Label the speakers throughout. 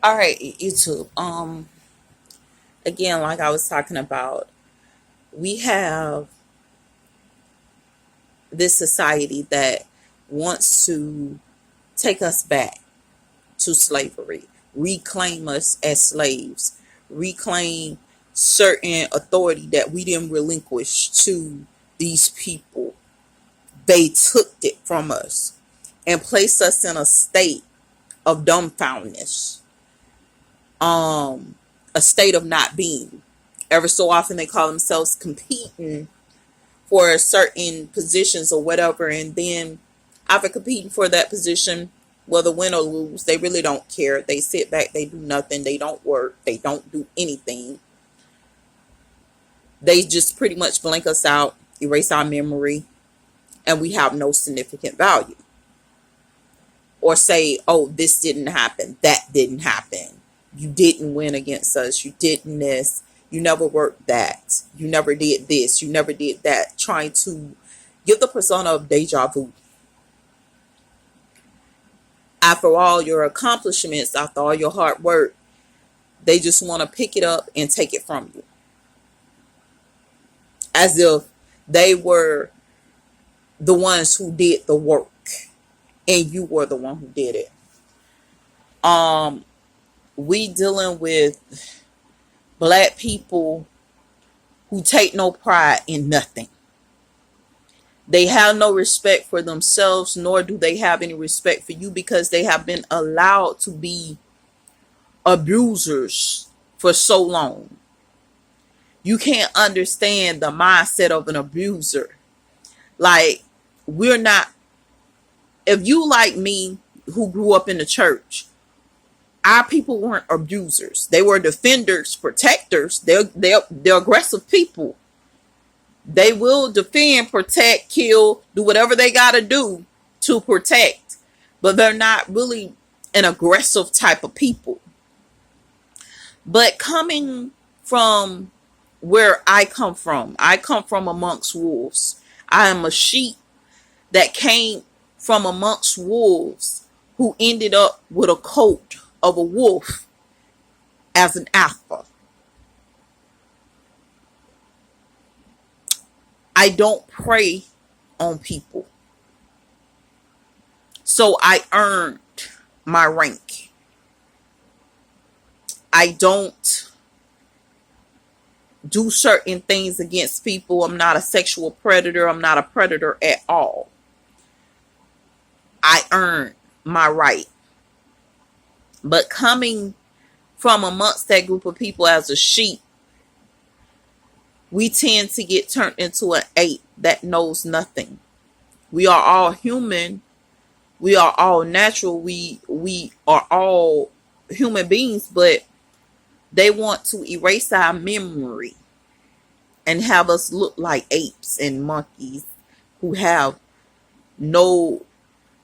Speaker 1: All right, YouTube. Again, like I was talking about, we have this society that wants to take us back to slavery, reclaim us as slaves, reclaim certain authority that we didn't relinquish to these people. They took it from us and placed us in a state of dumbfoundness, a state of not being. Ever so often they call themselves competing for certain positions or whatever, and then after competing for that position, whether win or lose, they really don't care. They sit back, they do nothing, they don't work, they don't do anything. They just pretty much blank us out, erase our memory, and we have no significant value. Or say, oh, this didn't happen, that didn't happen, you didn't win against us, you didn't this, you never worked that, you never did this, you never did that, trying to give the persona of deja vu. After all your accomplishments, after all your hard work, they just want to pick it up and take it from you. As if they were the ones who did the work and you were the one who did it. We dealing with black people who take no pride in nothing. They have no respect for themselves, nor do they have any respect for you, because they have been allowed to be abusers for so long. You can't understand the mindset of an abuser. Like, we're not, if you like me who grew up in the church, our people weren't abusers. They were defenders, protectors. They're aggressive people. They will defend, protect, kill, do whatever they got to do to protect. But they're not really an aggressive type of people. But coming from where I come from amongst wolves. I am a sheep that came from amongst wolves who ended up with a coat of a wolf as an alpha. I don't prey on people. So I earned my rank. I don't do certain things against people. I'm not a sexual predator. I'm not a predator at all. I earned my right. But coming from amongst that group of people as a sheep, we tend to get turned into an ape that knows nothing. We are all human. We are all natural. We are all human beings, but they want to erase our memory and have us look like apes and monkeys who have no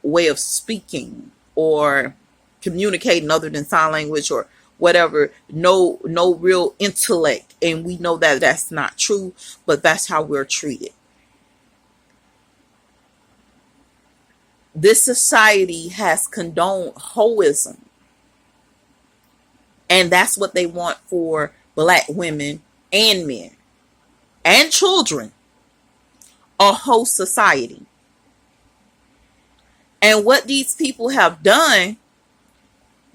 Speaker 1: way of speaking or communicating other than sign language or whatever, no real intellect. And we know that that's not true, but that's how we're treated. This society has condoned hoism, and that's what they want for black women and men and children. A whole society. And what these people have done,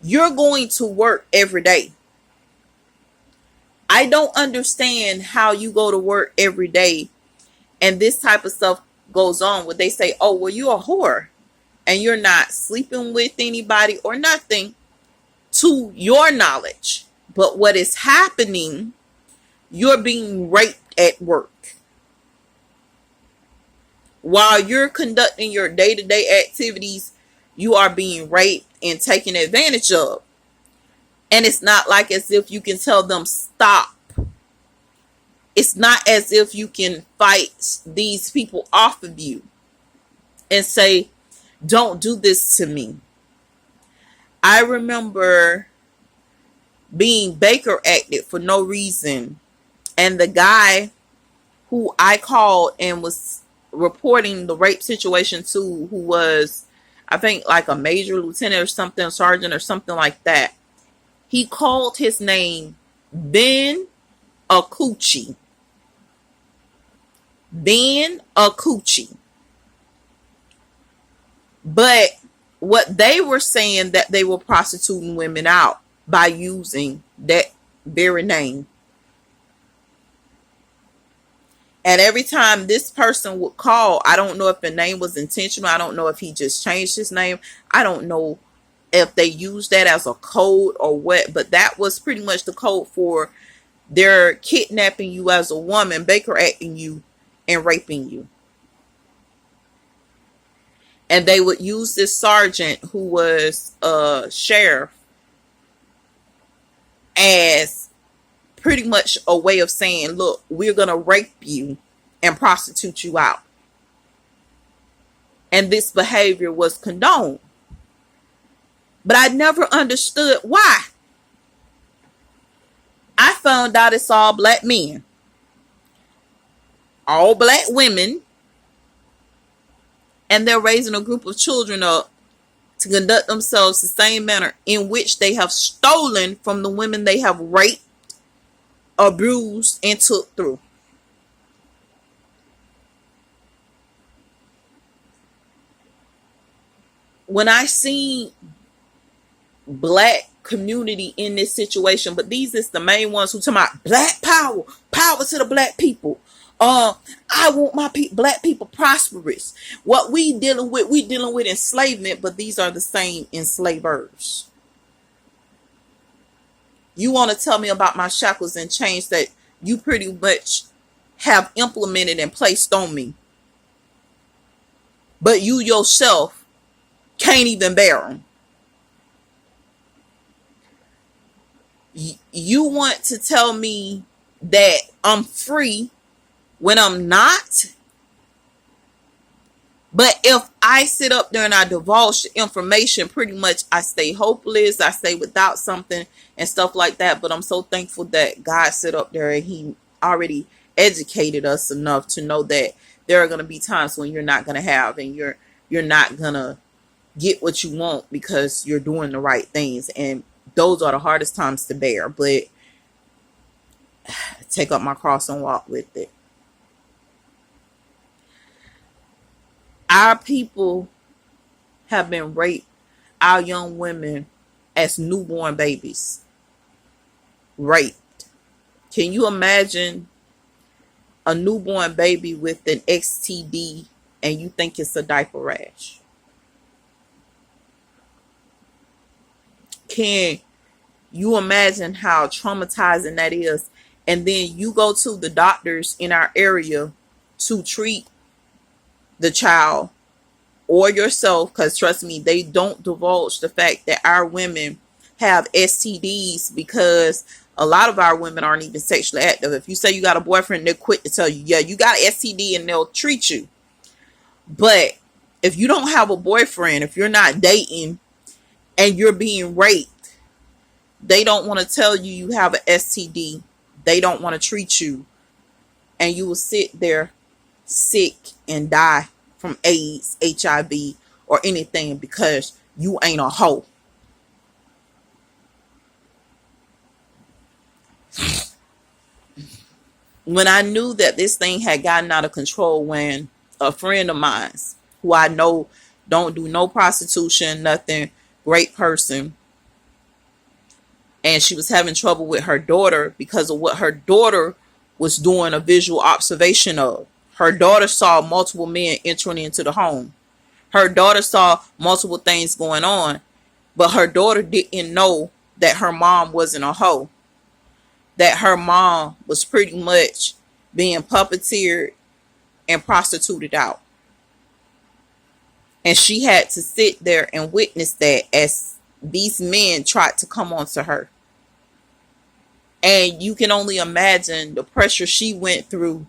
Speaker 1: you're going to work every day. I don't understand how you go to work every day and this type of stuff goes on where they say, oh, well, you're a whore and you're not sleeping with anybody or nothing to your knowledge. But what is happening, you're being raped at work. While you're conducting your day-to-day activities, you are being raped and taken advantage of. And it's not like as if you can tell them stop. It's not as if you can fight these people off of you and say, don't do this to me. I remember being Baker acted for no reason. And the guy who I called and was reporting the rape situation to, who was, I think, like a major lieutenant or something, sergeant or something like that. He called his name Ben Akuchi. Ben Akuchi. But what they were saying, that they were prostituting women out by using that very name. And every time this person would call, I don't know if the name was intentional. I don't know if he just changed his name. I don't know if they used that as a code or what, but that was pretty much the code for their kidnapping you as a woman, Baker acting you, and raping you. And they would use this sergeant who was a sheriff as pretty much a way of saying, look, we're going to rape you and prostitute you out. And this behavior was condoned. But I never understood why. I found out it's all black men, all black women, and they're raising a group of children up to conduct themselves the same manner in which they have stolen from the women they have raped, abused, and took through. When I see black community in this situation, but these is the main ones who talk about black power, power to the black people. I want my black people prosperous. What we dealing with enslavement, but these are the same enslavers. You want to tell me about my shackles and chains that you pretty much have implemented and placed on me, but you yourself can't even bear them. You want to tell me that I'm free when I'm not? But if I sit up there and I divulge the information, pretty much I stay hopeless, I stay without something and stuff like that. But I'm so thankful that God sit up there and he already educated us enough to know that there are going to be times when you're not going to have, and you're not going to get what you want because you're doing the right things. And those are the hardest times to bear, but take up my cross and walk with it. Our people have been raped, our young women, as newborn babies. Raped. Can you imagine a newborn baby with an STD and you think it's a diaper rash? Can you imagine how traumatizing that is? And then you go to the doctors in our area to treat the child or yourself, because trust me, they don't divulge the fact that our women have STDs, because a lot of our women aren't even sexually active. If you say you got a boyfriend, they're quick to tell you, yeah, you got STD, and they'll treat you. But if you don't have a boyfriend, if you're not dating and you're being raped, they don't want to tell you you have an STD. They don't want to treat you. And you will sit there sick and die from AIDS, HIV, or anything because you ain't a hoe. When I knew that this thing had gotten out of control, when a friend of mine, who I know don't do no prostitution, nothing, great person, and she was having trouble with her daughter because of what her daughter was doing a visual observation of. Her daughter saw multiple men entering into the home. Her daughter saw multiple things going on, but her daughter didn't know that her mom wasn't a hoe. That her mom was pretty much being puppeteered and prostituted out. And she had to sit there and witness that as these men tried to come onto her. And you can only imagine the pressure she went through,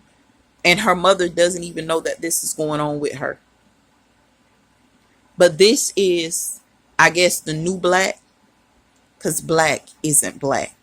Speaker 1: and her mother doesn't even know that this is going on with her. But this is, I guess, the new black, because black isn't black.